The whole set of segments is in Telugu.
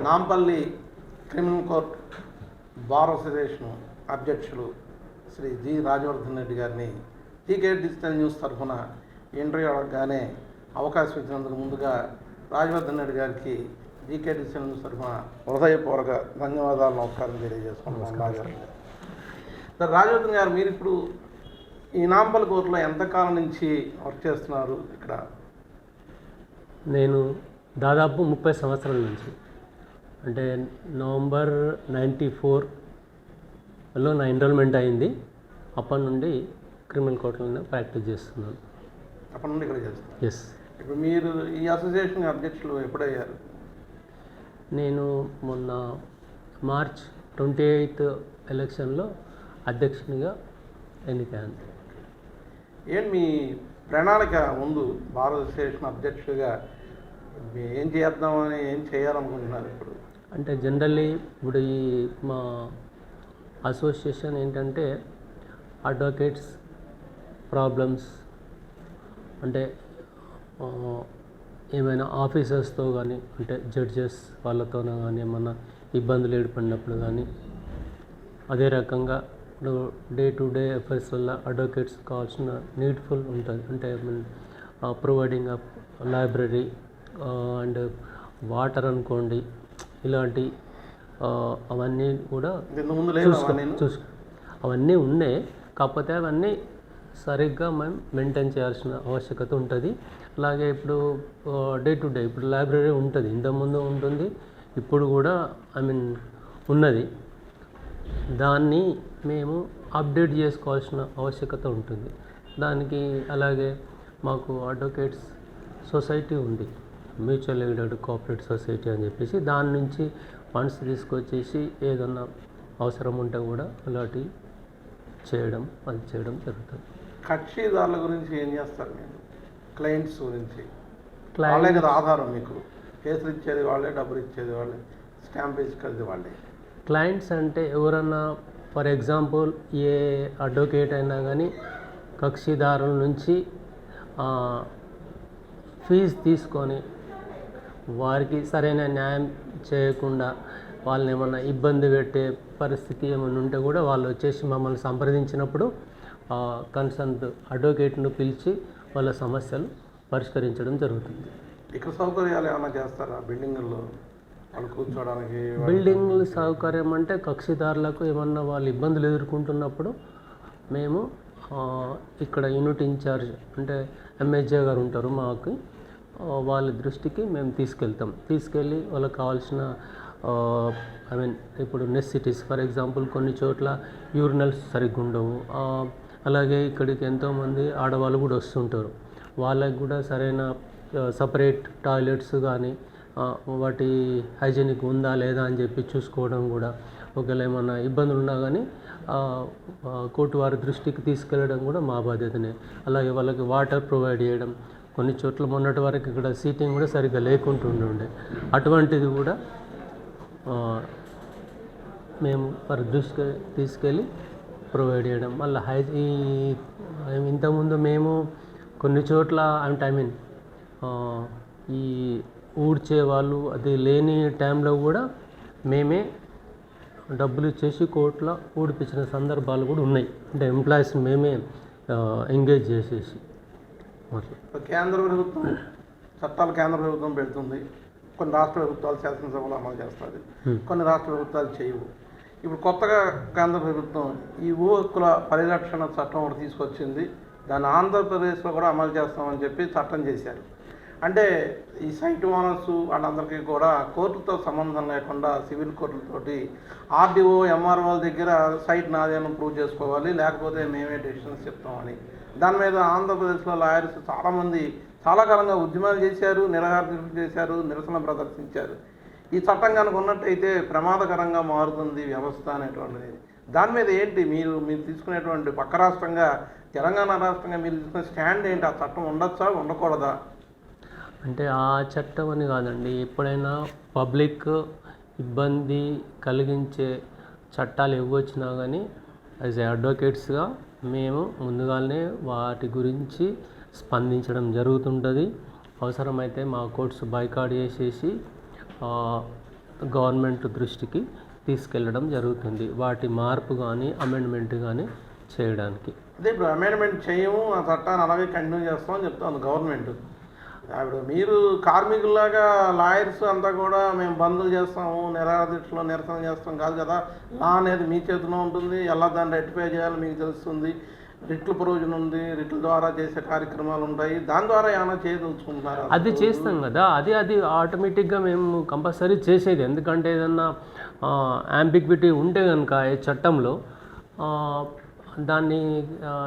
Nampally criminal court bar association అధ్యక్షులు శ్రీ జి రాజవర్ధన్ రెడ్డి గారిని జీకే డిజిటల్ న్యూస్ తరఫున ఇంటర్వ్యూ అడగగానే అవకాశం ఇచ్చినందుకు ముందుగా రాజవర్ధన్ రెడ్డి గారికి జీకే డిజిటల్ న్యూస్ తరఫున హృదయపూర్వక ధన్యవాదాలు, నమస్కారం తెలియజేసుకుంటున్నాను. సార్ రాజవర్ధన్ గారు, మీరు ఇప్పుడు ఈ నాంపల్లి కోర్టులో ఎంతకాలం నుంచి వర్క్ చేస్తున్నారు? ఇక్కడ నేను దాదాపు 30 సంవత్సరాల నుంచి, అంటే నవంబర్ 94లో నా ఎన్రోల్మెంట్ అయింది. అప్పటి నుండి క్రిమినల్ కోర్టులో ప్రాక్టీస్ చేస్తున్నాను. అప్పటి నుండి ఇక్కడ చేస్తున్నారు? ఎస్. ఇప్పుడు మీరు ఈ అసోసియేషన్ అధ్యక్షులు ఎప్పుడయ్యారు? నేను మొన్న మార్చ్ 28 ఎలక్షన్లో అధ్యక్షునిగా ఎన్నికయ్యాను. ఏంటి మీ ప్రణాళిక ముందు బార్ అసోసియేషన్ అధ్యక్షుడిగా ఏం చేద్దామని, ఏం చేయాలనుకుంటున్నారు ఇప్పుడు? అంటే జనరల్లీ ఇప్పుడు ఈ మా అసోసియేషన్ ఏంటంటే అడ్వకేట్స్ ప్రాబ్లమ్స్, అంటే ఏమైనా ఆఫీసర్స్తో కానీ, అంటే జడ్జెస్ వాళ్ళతోనో కానీ ఏమన్నా ఇబ్బందులు ఏర్పడినప్పుడు కానీ, అదే రకంగా డే టు డే అఫైర్స్ వల్ల అడ్వకేట్స్ కావాల్సిన నీడ్ఫుల్ ఉంటుంది. అంటే providing up library and water అనుకోండి, ఇలాంటి అవన్నీ కూడా అవన్నీ ఉన్నాయి. కాకపోతే అవన్నీ సరిగ్గా మనం మెయింటైన్ చేయాల్సిన ఆవశ్యకత ఉంటుంది. అలాగే ఇప్పుడు డే టు డే ఇప్పుడు లైబ్రరీ ఉంటుంది, ఇంతకుముందు ఉంటుంది, ఇప్పుడు కూడా ఉన్నది. దాన్ని మేము అప్డేట్ చేసుకోవాల్సిన ఆవశ్యకత ఉంటుంది దానికి. అలాగే మాకు అడ్వకేట్స్ సొసైటీ ఉంది, మ్యూచువల్ ఎయిడెడ్ కోఆపరేటివ్ సొసైటీ అని చెప్పేసి, దాని నుంచి ఫండ్స్ తీసుకొచ్చేసి ఏదన్నా అవసరం ఉంటే కూడా అలాంటి చేయడం జరుగుతుంది. కక్షిదారుల గురించి ఏం చేస్తారు మీరు? క్లయింట్స్ గురించి వాళ్ళే కదా ఆధారం, మీకు కేసులు ఇచ్చేది వాళ్ళే, డబ్బులు ఇచ్చేది వాళ్ళే, స్టాంప్ వేసుకెళ్ళేది వాళ్ళే. క్లయింట్స్ అంటే ఎవరన్నా, ఫర్ ఎగ్జాంపుల్ ఏ అడ్వకేట్ అయినా కానీ కక్షిదారుల నుంచి ఫీజు తీసుకొని వారికి సరైన న్యాయం చేయకుండా వాళ్ళని ఏమన్నా ఇబ్బంది పెట్టే పరిస్థితి ఏమైనా ఉంటే కూడా వాళ్ళు వచ్చేసి మమ్మల్ని సంప్రదించినప్పుడు కన్సర్న్ అడ్వకేట్ను పిలిచి వాళ్ళ సమస్యలు పరిష్కరించడం జరుగుతుంది. ఇక్కడ సౌకర్యాలు ఏమైనా చేస్తారా? బిల్డింగుల్లో వాళ్ళు కూర్చోవడానికి బిల్డింగ్ల సౌకర్యం అంటే కక్షిదారులకు ఏమన్నా వాళ్ళు ఇబ్బందులు ఎదుర్కొంటున్నప్పుడు మేము ఇక్కడ యూనిట్ ఇన్ఛార్జ్ అంటే ఎంఎస్జే గారు ఉంటారు మాకు, వాళ్ళ దృష్టికి మేము తీసుకెళ్ళి వాళ్ళకి కావాల్సిన ఇప్పుడు నెసెసిటీస్, ఫర్ ఎగ్జాంపుల్ కొన్ని చోట్ల యూరినల్స్ సరిగ్గా ఉండవు. అలాగే ఇక్కడికి ఎంతోమంది ఆడవాళ్ళు కూడా వస్తుంటారు, వాళ్ళకి కూడా సరైన సపరేట్ టాయిలెట్స్ కానీ వాటి హైజీనిక్ ఉందా లేదా అని చెప్పి చూసుకోవడం కూడా, ఒకవేళ ఏమన్నా ఇబ్బందులు ఉన్నా కానీ కోర్టు వారి దృష్టికి తీసుకెళ్ళడం కూడా మా బాధ్యతనే. అలాగే వాళ్ళకి వాటర్ ప్రొవైడ్ చేయడం, కొన్ని చోట్ల మొన్నటి వరకు ఇక్కడ సీటింగ్ కూడా సరిగ్గా లేకుంటుండే, అటువంటిది కూడా మేము వారి దృష్టికి తీసుకెళ్ళి ప్రొవైడ్ చేయడం. మళ్ళీ ఇంతకుముందు మేము కొన్ని చోట్ల ఈ ఊడ్చే వాళ్ళు అది లేని టైంలో కూడా మేమే డబ్బులు ఇచ్చేసి కోర్టులో ఊడిపించిన సందర్భాలు కూడా ఉన్నాయి. అంటే ఎంప్లాయీస్ని మేమే ఎంగేజ్ చేసేసి. కేంద్ర ప్రభుత్వం చట్టాలు కేంద్ర ప్రభుత్వం పెడుతుంది, కొన్ని రాష్ట్ర ప్రభుత్వాలు శాసనసభలో అమలు చేస్తుంది, కొన్ని రాష్ట్ర ప్రభుత్వాలు చేయవు. ఇప్పుడు కొత్తగా కేంద్ర ప్రభుత్వం ఈ భూ హక్కుల పరిరక్షణ చట్టం ఒకటి తీసుకొచ్చింది, దాన్ని ఆంధ్రప్రదేశ్లో కూడా అమలు చేస్తామని చెప్పి చట్టం చేశారు. అంటే ఈ సైట్ ఓనర్స్ వాళ్ళందరికీ కూడా కోర్టుతో సంబంధం లేకుండా సివిల్ కోర్టులతోటి ఆర్డీఓ ఎంఆర్ఓల దగ్గర సైట్ నాదేమో ప్రూవ్ చేసుకోవాలి, లేకపోతే మేమే డెసిషన్స్ చెప్తామని. దాని మీద ఆంధ్రప్రదేశ్లో లాయర్స్ చాలామంది చాలా కాలంగా ఉద్యమాలు చేశారు, నిరాహారం చేశారు, నిరసన ప్రదర్శించారు. ఈ చట్టం కనుక ఉన్నట్టయితే ప్రమాదకరంగా మారుతుంది వ్యవస్థ అనేటువంటిది. దాని మీద ఏంటి మీరు తీసుకునేటువంటి పక్క రాష్ట్రంగా తెలంగాణ రాష్ట్రంగా మీరు తీసుకునే స్టాండ్ ఏంటి? ఆ చట్టం ఉండొచ్చా, ఉండకూడదా? అంటే ఆ చట్టం అని కాదండి, ఎప్పుడైనా పబ్లిక్ ఇబ్బంది కలిగించే చట్టాలు ఇవ్వచ్చినా కానీ యాజ్ ఏ అడ్వకేట్స్గా మేము ముందుగానే వాటి గురించి స్పందించడం జరుగుతుంటుంది. అవసరమైతే మా కోర్ట్స్ బైకాట్ చేసేసి గవర్నమెంట్ దృష్టికి తీసుకెళ్ళడం జరుగుతుంది, వాటి మార్పు కానీ అమెండ్మెంట్ కానీ చేయడానికి. అదే ఇప్పుడు అమెండ్మెంట్ చేయము, ఆ చట్టాన్ని అలాగే కంటిన్యూ చేస్తామని చెప్తాను గవర్నమెంట్. ఇప్పుడు మీరు కార్మికుల్లాగా లాయర్స్ అంతా కూడా మేము బంధులు చేస్తాము, నిరాదీక్షలో నిరసన చేస్తాం కాదు కదా. లా అనేది మీ చేతిలో ఉంటుంది, ఎలా దాన్ని రెక్టిఫై చేయాలో మీకు తెలుస్తుంది. రిట్ల ప్రొవిజన్ ఉంది, రిట్ల ద్వారా చేసే కార్యక్రమాలు ఉంటాయి, దాని ద్వారా ఏమైనా చేయదలుచుకుంటున్నారు? అది చేస్తాం కదా, అది ఆటోమేటిక్గా మేము కంపల్సరీ చేసేది. ఎందుకంటే ఏదన్నా యాంబిగ్విటీ ఉంటే కనుక ఈ చట్టంలో దాన్ని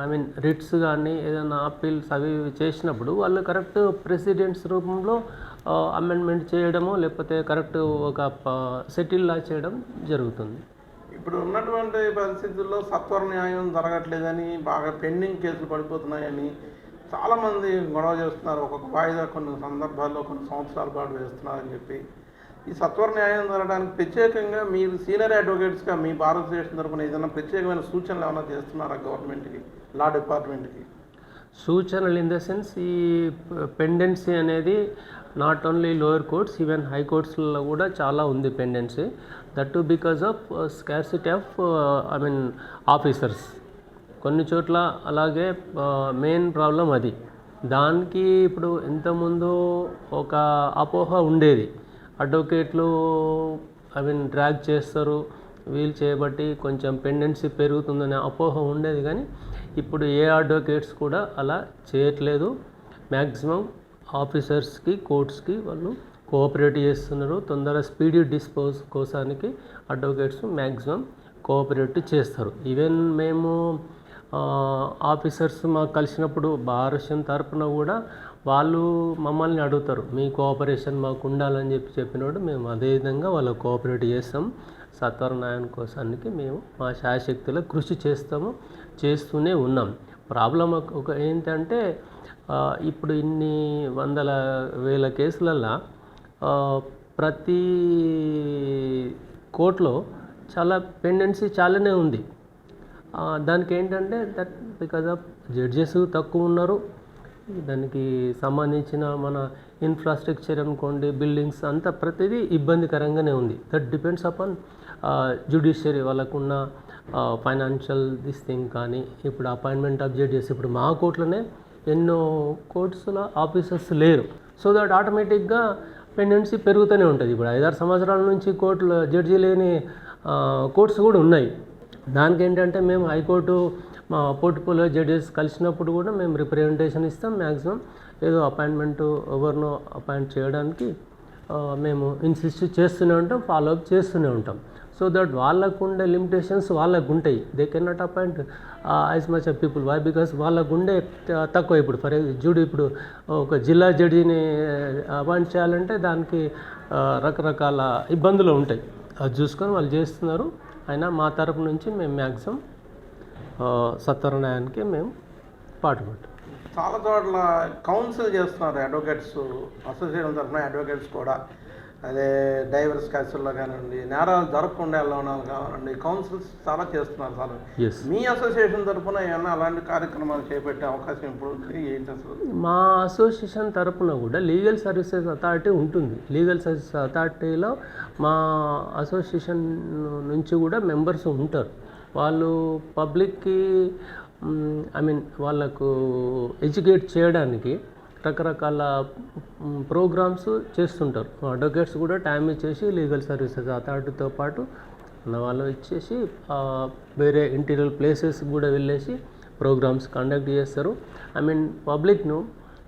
ఐ మీన్ రిట్స్ కానీ ఏదైనా అప్పీల్స్ అవి చేసినప్పుడు వాళ్ళు కరెక్ట్ ప్రెసిడెంట్స్ రూపంలో అమెండ్మెంట్ చేయడమో లేకపోతే కరెక్ట్ ఒక సెటిల్ లా చేయడం జరుగుతుంది. ఇప్పుడు ఉన్నటువంటి పరిస్థితుల్లో సత్వర న్యాయం జరగట్లేదని, బాగా పెండింగ్ కేసులు పడిపోతున్నాయని చాలామంది గొడవ చేస్తున్నారు. ఒక్కొక్క వాయిదా కొన్ని సందర్భాల్లో కొన్ని సంవత్సరాల పాటు వేస్తున్నారని చెప్పి. ఈ సత్వర న్యాయం జరగడానికి ప్రత్యేకంగా మీరు సీనియర్ అడ్వకేట్స్గా మీ భారతదేశం తరఫున ఏదైనా ప్రత్యేకమైన సూచనలు ఏమైనా చేస్తున్నారా గవర్నమెంట్కి, లా డిపార్ట్మెంట్కి? సూచనలు ఇన్ ద సెన్స్ ఈ పెండెన్సీ అనేది not only lower courts, even high కోర్ట్స్లో కూడా చాలా ఉంది pendency. That too because of scarcity of I mean officers కొన్ని చోట్ల. అలాగే మెయిన్ ప్రాబ్లం అది. దానికి ఇప్పుడు ఇంతకుముందు ఒక అపోహ ఉండేది, అడ్వకేట్లు ఐ మీన్ డ్రాగ్ చేస్తారు, వీలు చేయబట్టి కొంచెం పెండెన్సీ పెరుగుతుందనే అపోహ ఉండేది. కానీ ఇప్పుడు ఏ అడ్వకేట్స్ కూడా అలా చేయట్లేదు. మ్యాక్సిమం ఆఫీసర్స్కి కోర్ట్స్కి వాళ్ళు కోఆపరేట్ చేస్తున్నారు. తొందరగా స్పీడీ డిస్పోజ్ కోసానికి అడ్వకేట్స్ మ్యాక్సిమం కోఆపరేట్ చేస్తారు. ఈవెన్ మేము ఆఫీసర్స్ మాకు కలిసినప్పుడు భారత తరపున కూడా వాళ్ళు మమ్మల్ని అడుగుతారు, మీ కోఆపరేషన్ మాకు ఉండాలని చెప్పినప్పుడు మేము అదే విధంగా వాళ్ళకు కోఆపరేట్ చేస్తాం. సత్వర న్యాయం కోసానికి మేము మా శాయశక్తిలో కృషి చేస్తూనే ఉన్నాం. ప్రాబ్లం ఒక ఏంటంటే ఇప్పుడు ఇన్ని వందల వేల కేసులల్లో ప్రతి కోర్టులో చాలా పెండెన్సీ చాలానే ఉంది. దానికి ఏంటంటే దట్ బికాజ్ ఆఫ్ జడ్జెస్ తక్కువ ఉన్నారు. దానికి సంబంధించిన మన ఇన్ఫ్రాస్ట్రక్చర్ అనుకోండి, బిల్డింగ్స్ అంతా ప్రతిదీ ఇబ్బందికరంగానే ఉంది. దట్ డిపెండ్స్ అపాన్ జ్యుడిషియరీ వాళ్ళకున్న ఫైనాన్షియల్ దిస్ థింగ్. కానీ ఇప్పుడు అపాయింట్మెంట్ ఆఫ్ జడ్జెస్ ఇప్పుడు మా కోర్టులోనే ఎన్నో కోర్ట్స్లో ఆఫీసర్స్ లేరు. సో దట్ ఆటోమేటిక్గా పెండెన్సీ పెరుగుతూనే ఉంటుంది. ఇప్పుడు 5-6 సంవత్సరాల నుంచి కోర్టులో జడ్జి లేని కోర్ట్స్ కూడా ఉన్నాయి. దానికి ఏంటంటే మేము హైకోర్టు మా పోర్ట్ఫోలియో జడ్జెస్ కలిసినప్పుడు కూడా మేము రిప్రజెంటేషన్ ఇస్తాం. మ్యాక్సిమం ఏదో అపాయింట్మెంట్ ఎవరినో అపాయింట్ చేయడానికి మేము ఇన్సిస్ట్ చేస్తూనే ఉంటాం, ఫాలోఅప్ చేస్తూనే ఉంటాం. సో దట్ వాళ్ళకు ఉండే లిమిటేషన్స్ వాళ్ళకు ఉంటాయి. They can not appoint as much of people. Why? Because వాళ్ళకు ఉండే తక్కువ. ఇప్పుడు ఫర్ చూడు, ఇప్పుడు ఒక జిల్లా జడ్జిని అపాయింట్ చేయాలంటే దానికి రకరకాల ఇబ్బందులు ఉంటాయి. అది చూసుకొని వాళ్ళు చేస్తున్నారు. అయినా మా తరపు నుంచి మేము మ్యాక్సిమం సత్వర న్యాయానికి మేము పాటుపడ్డాం. చాలా చోట్ల కౌన్సిల్ చేస్తున్నారు అడ్వకేట్స్, అసోసియేషన్ తరఫున అడ్వకేట్స్ కూడా. అదే డైవర్స్ కేసుల్లో కానివ్వండి, నేరాలు జరగకుండా ఎలా ఉండాలి కానివ్వండి, కౌన్సిల్స్ చాలా చేస్తున్నారు. చాలా మీ అసోసియేషన్ తరఫున ఏమన్నా అలాంటి కార్యక్రమాలు చేపట్టే అవకాశం ఇప్పుడు ఏంటి అసలు? మా అసోసియేషన్ తరఫున కూడా లీగల్ సర్వీసెస్ అథారిటీ ఉంటుంది. లీగల్ సర్వీసెస్ అథారిటీలో మా అసోసియేషన్ నుంచి కూడా మెంబర్స్ ఉంటారు. వాళ్ళు పబ్లిక్కి ఐ మీన్ వాళ్ళకు ఎడ్యుకేట్ చేయడానికి రకరకాల ప్రోగ్రామ్స్ చేస్తుంటారు. అడ్వకేట్స్ కూడా టైం ఇచ్చేసి లీగల్ సర్వీసెస్ అథారిటీతో పాటు వాళ్ళు ఇచ్చేసి వేరే ఇంటీరియర్ ప్లేసెస్ కూడా వెళ్ళేసి ప్రోగ్రామ్స్ కండక్ట్ చేస్తారు. ఐ మీన్ పబ్లిక్ను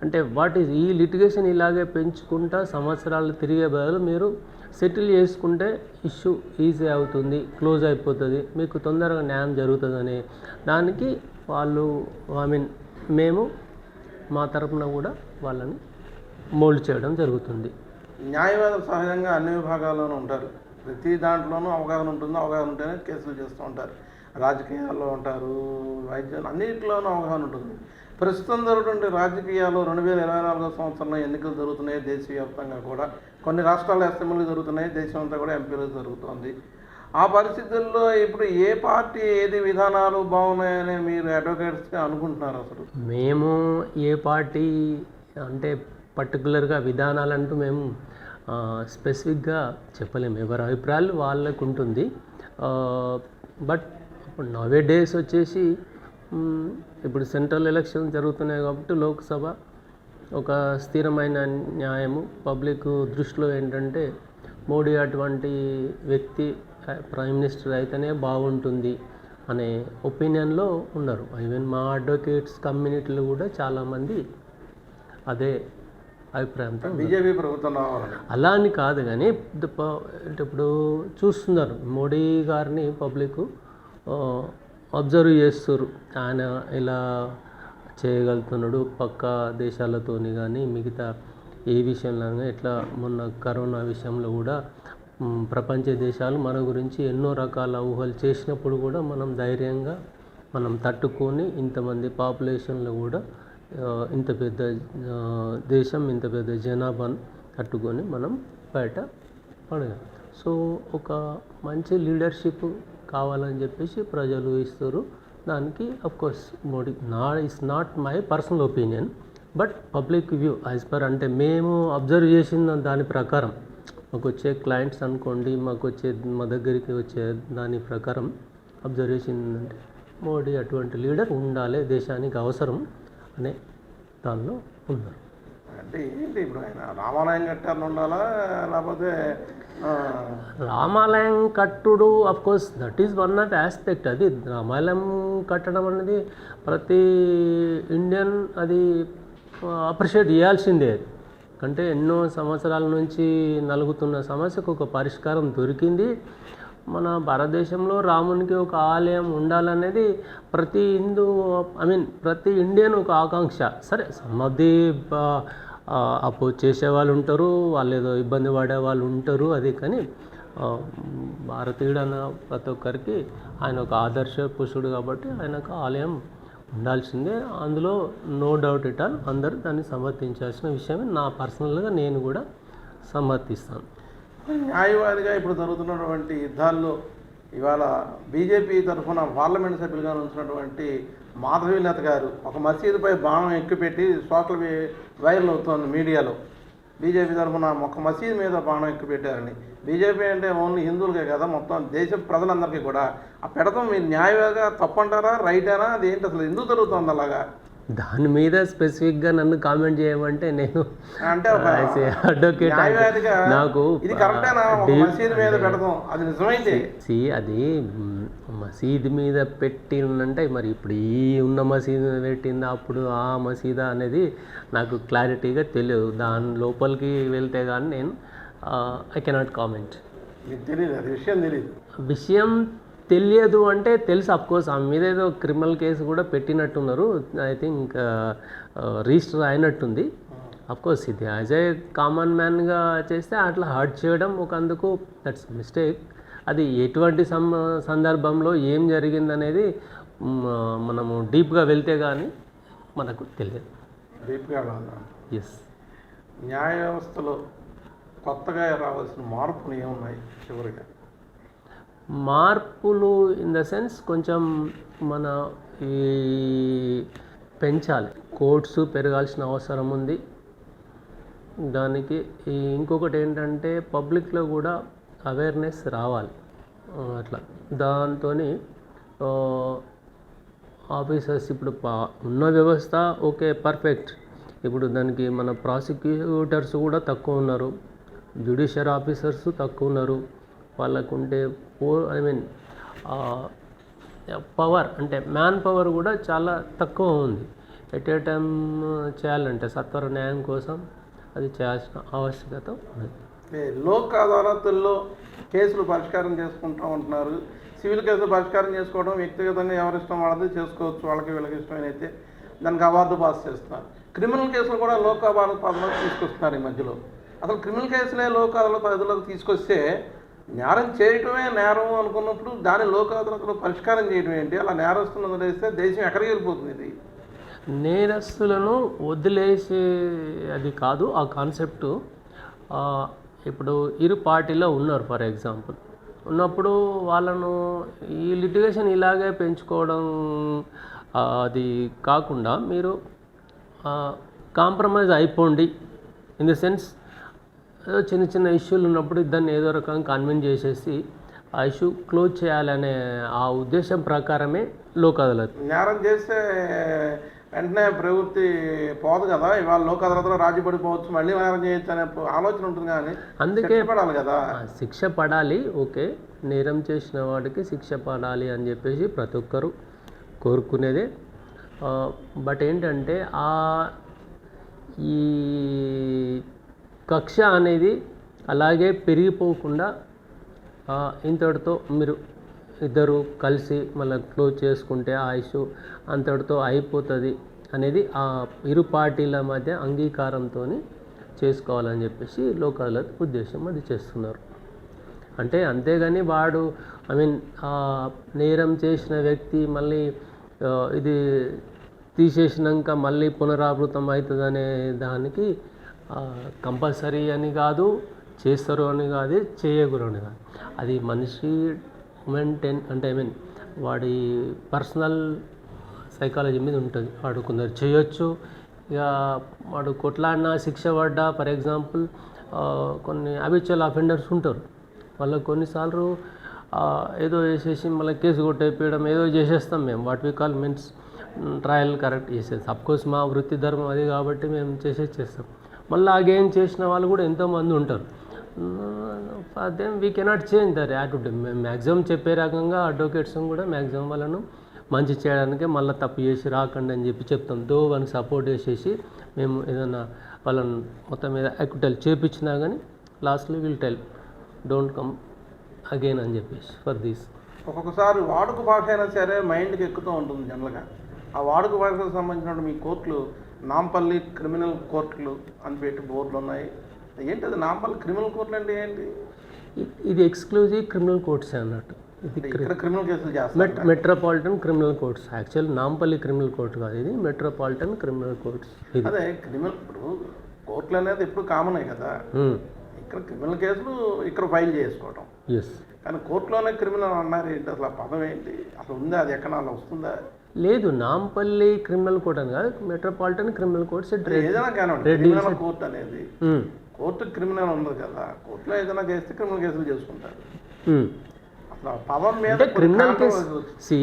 అంటే వాట్ ఈజ్ ఈ లిటిగేషన్ ఇలాగే పెంచుకుంటా సంవత్సరాలు తిరిగే బదులు మీరు సెటిల్ చేసుకుంటే ఇష్యూ ఈజీ అవుతుంది, క్లోజ్ అయిపోతుంది, మీకు తొందరగా న్యాయం జరుగుతుందని దానికి వాళ్ళు ఐ మీన్ మేము మా తరపున కూడా వాళ్ళని మోల్డ్ చేయడం జరుగుతుంది. న్యాయవాదులు సహజంగా అన్ని విభాగాల్లోనూ ఉంటారు. ప్రతి దాంట్లోనూ అవగాహన ఉంటుంది. అవగాహన ఉంటేనే కేసులు చేస్తూ ఉంటారు. రాజకీయాల్లో ఉంటారు, వైద్యాలు, అన్నింటిలోనూ అవగాహన ఉంటుంది. ప్రస్తుతం జరుగుతుంటే రాజకీయాలు 2024 సంవత్సరంలో ఎన్నికలు జరుగుతున్నాయి దేశవ్యాప్తంగా కూడా. కొన్ని రాష్ట్రాల అసెంబ్లీ జరుగుతున్నాయి, దేశమంతా కూడా ఎంపీలు జరుగుతుంది. ఆ పరిస్థితుల్లో ఇప్పుడు ఏ పార్టీ ఏది విధానాలు బాగున్నాయని మీరు అడ్వకేట్స్గా అనుకుంటున్నారు? అసలు మేము ఏ పార్టీ అంటే పర్టికులర్గా విధానాలంటూ మేము స్పెసిఫిక్గా చెప్పలేము, ఎవరి అభిప్రాయాలు వాళ్ళకు ఉంటుంది. బట్ ఇప్పుడు నవే డేస్ వచ్చేసి ఇప్పుడు సెంట్రల్ ఎలక్షన్ జరుగుతున్నాయి కాబట్టి లోక్సభ ఒక స్థిరమైన న్యాయము పబ్లిక్ దృష్టిలో ఏంటంటే మోడీ అటువంటి వ్యక్తి ప్రైమ్ మినిస్టర్ అయితేనే బాగుంటుంది అనే ఒపీనియన్లో ఉన్నారు. ఈవెన్ మా అడ్వకేట్స్ కమ్యూనిటీలో కూడా చాలామంది అదే అభిప్రాయంతో. బీజేపీ ప్రభుత్వం రావాలని అలా అని కాదు కానీ ఇప్పుడు చూస్తున్నారు మోడీ గారిని పబ్లిక్ అబ్జర్వ్ చేస్తారు, ఆయన ఇలా చేయగలుగుతున్నాడు పక్క దేశాలతోని కానీ మిగతా ఏ విషయంలో ఎట్లా మొన్న కరోనా విషయంలో కూడా ప్రపంచ దేశాలు మన గురించి ఎన్నో రకాల ఊహలు చేసినప్పుడు కూడా మనం ధైర్యంగా మనం తట్టుకొని ఇంతమంది పాపులేషన్లో కూడా ఇంత పెద్ద దేశం ఇంత పెద్ద జనాభాను తట్టుకొని మనం బయట పడగలం. సో ఒక మంచి లీడర్షిప్ కావాలని చెప్పేసి ప్రజలు ఇస్తారు. దానికి of course Modi is not my personal opinion but public view as per అంటే మేము అబ్జర్వ్ చేసిన దాని ప్రకారం మాకు వచ్చే క్లయింట్స్ అనుకోండి, మా దగ్గరికి వచ్చే దాని ప్రకారం అబ్జర్వ్ చేసిందంటే మోడీ అటువంటి లీడర్ ఉండాలి, దేశానికి అవసరం అనే దానిలో ఉన్నారు. అంటే ఏంటి ఇప్పుడు ఆయన రామాలయం కట్టాలని ఉండాలా లేకపోతే రామాలయం కట్టుడు of course that is one of aspect. అది రామాలయం కట్టడం అనేది ప్రతి ఇండియన్ అది అప్రిషియేట్ చేయాల్సిందే. అంటే ఎన్నో సంవత్సరాల నుంచి నలుగుతున్న సమస్యకు ఒక పరిష్కారం దొరికింది. మన భారతదేశంలో రామునికి ఒక ఆలయం ఉండాలనేది ప్రతి ప్రతి ఇండియన్ ఒక ఆకాంక్ష. సరే సమ్మది అపోజ్ చేసేవాళ్ళు ఉంటారు, వాళ్ళు ఏదో ఇబ్బంది పడే వాళ్ళు ఉంటారు, అది కానీ భారతీయుడు అన్న ప్రతి ఒక్కరికి ఆయన ఒక ఆదర్శ పురుషుడు కాబట్టి ఆయనకు ఆలయం ఉండాల్సిందే. అందులో నో డౌట్ ఇట్ ఆల్. అందరూ దాన్ని సమర్థించాల్సిన విషయమే. నా పర్సనల్గా నేను కూడా సమర్థిస్తాను. న్యాయవాదిగా ఇప్పుడు జరుగుతున్నటువంటి యుద్ధాల్లో ఇవాళ బీజేపీ తరఫున పార్లమెంట్ సభ్యులుగా ఉంచినటువంటి మాధవీలత గారు ఒక మసీదుపై బాణం ఎక్కుపెట్టి సోషల్ వైరల్ అవుతోంది మీడియాలో. బీజేపీ తరఫున ఒక మసీదు మీద బాణం ఎక్కుపెట్టారని. బీజేపీ అంటే ఓన్లీ హిందువులకే కదా, మొత్తం దేశ ప్రజలందరికీ కూడా. ఆ పెడతాం మీరు న్యాయవాదిగా తప్పంటారా రైటేనా, అది ఏంటి అసలు ఎందుకు జరుగుతుంది అలాగా? దాని మీద స్పెసిఫిక్గా నన్ను కామెంట్ చేయమంటే నేను అంటే అడ్వకేట్ నాకు అది మసీదు మీద పెట్టినంటే మరి ఇప్పుడు ఈ ఉన్న మసీదు మీద పెట్టిందా అప్పుడు ఆ మసీదా అనేది నాకు క్లారిటీగా తెలియదు. దాని లోపలికి వెళ్తే కానీ నేను ఐ కెనాట్ కామెంట్. విషయం తెలియదు అంటే తెలుసు అఫ్కోర్స్. ఆమె మీద ఏదో క్రిమినల్ కేసు కూడా పెట్టినట్టున్నారు, ఐ థింక్ రిజిస్టర్ అయినట్టుంది. అఫ్కోర్స్ ఇది యాజ్ ఏ కామన్ మ్యాన్గా చేస్తే అట్లా హర్ట్ చేయడం ఒక అందుకు దట్స్ మిస్టేక్. అది ఎటువంటి సందర్భంలో ఏం జరిగిందనేది మనము డీప్గా వెళ్తే కానీ మనకు తెలియదు. డీప్గా ఎస్. న్యాయ వ్యవస్థలో కొత్తగా రావాల్సిన మార్పులు ఏమున్నాయి? చివరిగా మార్పులు ఇన్ ద సెన్స్ కొంచెం మన ఈ పెంచాలి, కోర్ట్స్ పెరగాల్సిన అవసరం ఉంది. దానికి ఇంకొకటి ఏంటంటే పబ్లిక్లో కూడా అవేర్నెస్ రావాలి. అట్లా దాంతో ఆఫీసర్స్ ఇప్పుడు ఉన్న వ్యవస్థ ఓకే పర్ఫెక్ట్. ఇప్పుడు దానికి మన ప్రాసిక్యూటర్స్ కూడా తక్కువ ఉన్నారు, జ్యుడిషియల్ ఆఫీసర్స్ తక్కువ ఉన్నారు. వాళ్ళకుంటే పవర్ అంటే మ్యాన్ పవర్ కూడా చాలా తక్కువ ఉంది. ఎట్ ఏ టైం చేయాలంటే సత్వర న్యాయం కోసం అది చేయాల్సిన ఆవశ్యకత ఉన్నది. లోక్ అదాలతుల్లో కేసులు పరిష్కారం చేసుకుంటూ ఉంటున్నారు. సివిల్ కేసులు పరిష్కారం చేసుకోవడం వ్యక్తిగతంగా ఎవరిష్టం వాళ్ళది చేసుకోవచ్చు, వాళ్ళకి వీళ్ళకి ఇష్టమైన అయితే దానికి అవార్డు పాస్ చేస్తున్నారు. క్రిమినల్ కేసులు కూడా లోక్ అదాలత్ పరిధిలోకి తీసుకొస్తున్నారు ఈ మధ్యలో. అసలు క్రిమినల్ కేసులే లోక్ అదాలత్ పరిధిలోకి తీసుకొస్తే నేరం చేయటమే నేరం అనుకున్నప్పుడు దాని లోక్ అదాలత్లో పరిష్కారం చేయడం ఏంటి? అలా నేరస్తులను వదిలేస్తే దేశం ఎక్కడికి వెళ్ళిపోతుంది? ఇది నేరస్తులను వదిలేసే అది కాదు ఆ కాన్సెప్టు. ఇప్పుడు ఇరు పార్టీలో ఉన్నారు ఫర్ ఎగ్జాంపుల్, ఉన్నప్పుడు వాళ్ళను ఈ లిటిగేషన్ ఇలాగే పెంచుకోవడం అది కాకుండా మీరు కాంప్రమైజ్ అయిపోండి. ఇన్ ద సెన్స్ ఏదో చిన్న చిన్న ఇష్యూలు ఉన్నప్పుడు ఇద్దరిని ఏదో రకంగా కన్విన్స్ చేసేసి ఆ ఇష్యూ క్లోజ్ చేయాలనే ఆ ఉద్దేశం ప్రకారమే లోక్ అదాలత్. నేరం చేస్తే వెంటనే ప్రవృత్తి పోదు కదా, ఇవాళ లోక్ అదాలత్లో రాజీ పడిపోవచ్చు, మళ్ళీ నేరం చేయొచ్చు అనే ఆలోచన ఉంటుంది. కానీ అందుకే పడాలి కదా, శిక్ష పడాలి. ఓకే, నేరం చేసిన వాడికి శిక్ష పడాలి అని చెప్పేసి ప్రతి ఒక్కరు కోరుకునేదే. బట్ ఏంటంటే ఈ కక్ష అనేది అలాగే పెరిగిపోకుండా ఇంతటితో మీరు ఇద్దరు కలిసి మళ్ళీ క్లోజ్ చేసుకుంటే ఆ ఇష్యూ అంతటితో అయిపోతుంది అనేది ఆ ఇరు పార్టీల మధ్య అంగీకారంతో చేసుకోవాలని చెప్పేసి లోక్ అదాలత్ ఉద్దేశం అది చేస్తున్నారు. అంటే అంతేగాని వాడు నేరం చేసిన వ్యక్తి మళ్ళీ ఇది తీసేసినాక మళ్ళీ పునరావృతం అవుతుంది అనే దానికి కంపల్సరీ అని కాదు, చేస్తారు అని కాదు, చేయకూడదు అని కాదు. అది మనిషి వాడి పర్సనల్ సైకాలజీ మీద ఉంటుంది. వాడు కొందరు చేయొచ్చు, ఇక వాడు కొట్లాడినా శిక్ష పడ్డా, ఫర్ ఎగ్జాంపుల్ కొన్ని అబిచువల్ అఫెండర్స్ ఉంటారు, వాళ్ళకి కొన్నిసార్లు ఏదో వేసేసి మళ్ళీ కేసు కొట్టేయడం ఏదో చేసేస్తాం మేము. What we call means trial correct చేసేది. అఫ్కోర్స్ మా వృత్తి ధర్మం అది కాబట్టి మేము చేస్తాం. మళ్ళీ అగైన్ చేసిన వాళ్ళు కూడా ఎంతోమంది ఉంటారు. Then we cannot change their attitude. మేము మ్యాక్సిమం చెప్పే రకంగా అడ్వకేట్స్ కూడా మ్యాక్సిమం వాళ్ళను మంచి చేయడానికే మళ్ళీ తప్పు చేసి రాకండి అని చెప్పి చెప్తాం. దో వాళ్ళని సపోర్ట్ చేసేసి మేము ఏదైనా వాళ్ళని మొత్తం మీద అక్విటల్ చేపించినా కానీ లాస్ట్లో will tell don't come again అని చెప్పేసి ఫర్ దిస్. ఒక్కొక్కసారి వాడుక భాష అయినా సరే మైండ్కి ఎక్కుతూ ఉంటుంది జనరల్గా. ఆ వాడుక భాషకు సంబంధించిన మీ కోర్టులు నాంపల్లి క్రిమినల్ కోర్టులు అని పెట్టి బోర్డులు ఉన్నాయి. ఏంటి అది నాంపల్లి క్రిమినల్ కోర్టులు అంటే ఏంటి? ఇది ఎక్స్క్లూజివ్ క్రిమినల్ కోర్ట్స్ అన్నట్టు. ఇది క్రిమినల్ కేసులు చేస్తారు. Metropolitan criminal courts. Actual Nampally criminal court కాదు, ఇది మెట్రోపాలిటన్ క్రిమినల్ కోర్ట్స్. అదే క్రిమినల్. ఇప్పుడు కోర్టులు అనేది ఎప్పుడు కామనే కదా, ఇక్కడ క్రిమినల్ కేసులు ఇక్కడ ఫైల్ చేసుకోవడం. కానీ కోర్టులోనే క్రిమినల్ అన్నారు ఏంటి? అసలు ఆ పదం ఏంటి? అసలు ఉందా? అది ఎక్కడ వస్తుందా? లేదు, నాంపల్లి క్రిమినల్ కోర్ట్ అని కాదు, మెట్రోపాలిటన్ క్రిమినల్ కోర్ట్స్. ఏదైనా కానివ్వండి, క్రిమినల్ కోర్టు అనేది కోర్టు క్రిమినల్ ఉండదు కదా. కోర్టులో ఏదైనా చేస్తే క్రిమినల్ కేసులు చేసుకుంటారు. అసలు పదం మీద criminal case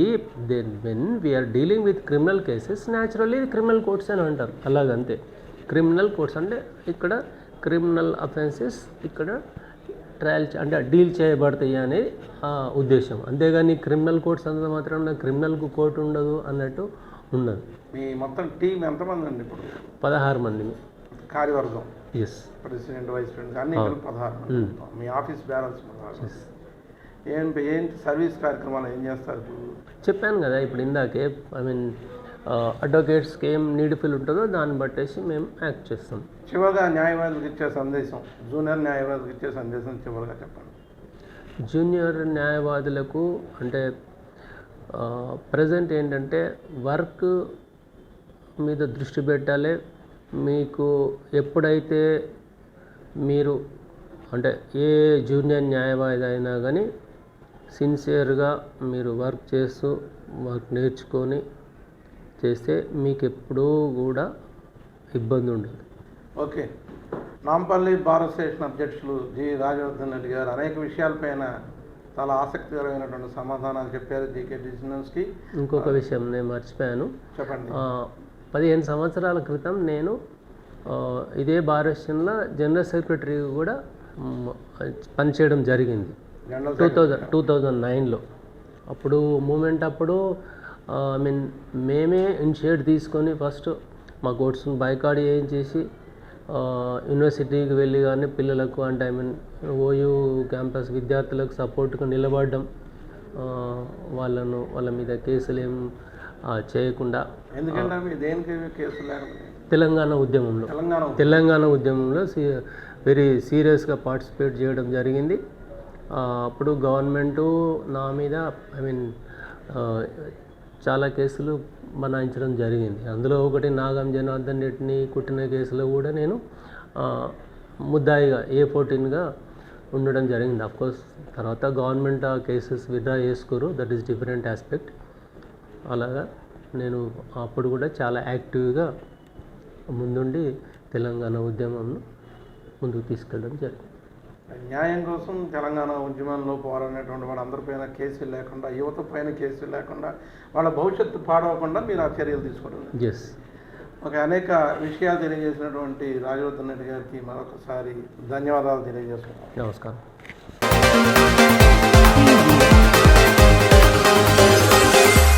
when we are dealing with criminal cases naturally criminal courts అని అంటారు. అలాగంతే. క్రిమినల్ కోర్ట్స్ అంటే ఇక్కడ క్రిమినల్ అఫెన్సెస్ ఇక్కడ ట్రయల్ అంటే డీల్ చేయబడతాయి అనేది ఉద్దేశం. అంతేగాని క్రిమినల్ కోర్ట్స్ అంత మాత్రం క్రిమినల్కు కోర్టు ఉండదు అన్నట్టు ఉండదు. మీ మొత్తం టీం ఎంతమంది అండి? ఇప్పుడు 16 మంది కార్యవర్గం. ఎస్, ప్రెసిడెంట్, వైస్ ప్రెసిడెంట్ అన్ని 16 మంది. మీ ఆఫీస్ బ్యాలెన్స్ ఏంటి సర్వీస్ కార్యక్రమాలు ఏం చేస్తారు? చెప్పాను కదా ఇప్పుడు ఇందాకే. అడ్వకేట్స్కి ఏం నీడ్ఫుల్ ఉంటుందో దాన్ని బట్టేసి మేము యాక్ట్ చేస్తాం. చివరిగా న్యాయవాదులకు ఇచ్చే సందేశం, జూనియర్ న్యాయవాదులకు ఇచ్చే సందేశం చివరిగా చెప్పండి. జూనియర్ న్యాయవాదులకు అంటే ప్రజెంట్ ఏంటంటే వర్క్ మీద దృష్టి పెట్టాలి. మీకు ఎప్పుడైతే మీరు అంటే ఏ జూనియర్ న్యాయవాది అయినా కానీ సిన్సియర్గా మీరు వర్క్ చేస్తూ వర్క్ నేర్చుకొని చేస్తే మీకు ఎప్పుడూ కూడా ఇబ్బంది ఉండదు. ఓకే. నాంపల్లి బార్ అసోసియేషన్ అధ్యక్షులు జి రాజవర్ధన్ రెడ్డి గారు అనేక విషయాలపైన చాలా ఆసక్తికరమైనటువంటి సమాధానాలు చెప్పారు జీకే డిసిషన్స్కి. ఇంకొక విషయం నేను మర్చిపోయాను, చెప్పండి. 15 సంవత్సరాల క్రితం నేను ఇదే బార్ అసోసియేషన్లో జనరల్ సెక్రటరీ కూడా పనిచేయడం జరిగింది 2009లో. అప్పుడు మూమెంట్ అప్పుడు మేమే ఇనిషియేట్ తీసుకొని ఫస్ట్ మా కోర్సును బైకాట్ చేయించేసి యూనివర్సిటీకి వెళ్ళి కానీ పిల్లలకు అంటే ఓయూ క్యాంపస్ విద్యార్థులకు సపోర్ట్గా నిలబడడం, వాళ్ళ మీద కేసులు ఏం చేయకుండా. తెలంగాణ ఉద్యమంలో వెరీ సీరియస్గా పార్టిసిపేట్ చేయడం జరిగింది. అప్పుడు గవర్నమెంటు నా మీద చాలా కేసులు బనాయించడం జరిగింది. అందులో ఒకటి నాగం జనార్దన్ రెడ్డిని కుట్టిన కేసులో కూడా నేను ముద్దాయిగా A14గా ఉండడం జరిగింది. అఫ్కోర్స్ తర్వాత గవర్నమెంట్ ఆ కేసెస్ విత్డ్రా చేసుకోరు, దట్ ఈస్ డిఫరెంట్ ఆస్పెక్ట్. అలాగా నేను అప్పుడు కూడా చాలా యాక్టివ్గా ముందుండి తెలంగాణ ఉద్యమంను ముందుకు తీసుకెళ్ళడం జరిగింది. న్యాయం కోసం తెలంగాణ ఉద్యమంలో పోరాడినటువంటి వాళ్ళందరిపైన కేసులు లేకుండా, యువత పైన కేసులు లేకుండా, వాళ్ళ భవిష్యత్తు పాడవకుండా మీరు ఆ చర్యలు తీసుకోవడం. ఎస్. అనేక విషయాలు తెలియజేసినటువంటి రాజవర్ధన్ రెడ్డి గారికి మరొకసారి ధన్యవాదాలు తెలియజేస్తున్నాను. నమస్కారం.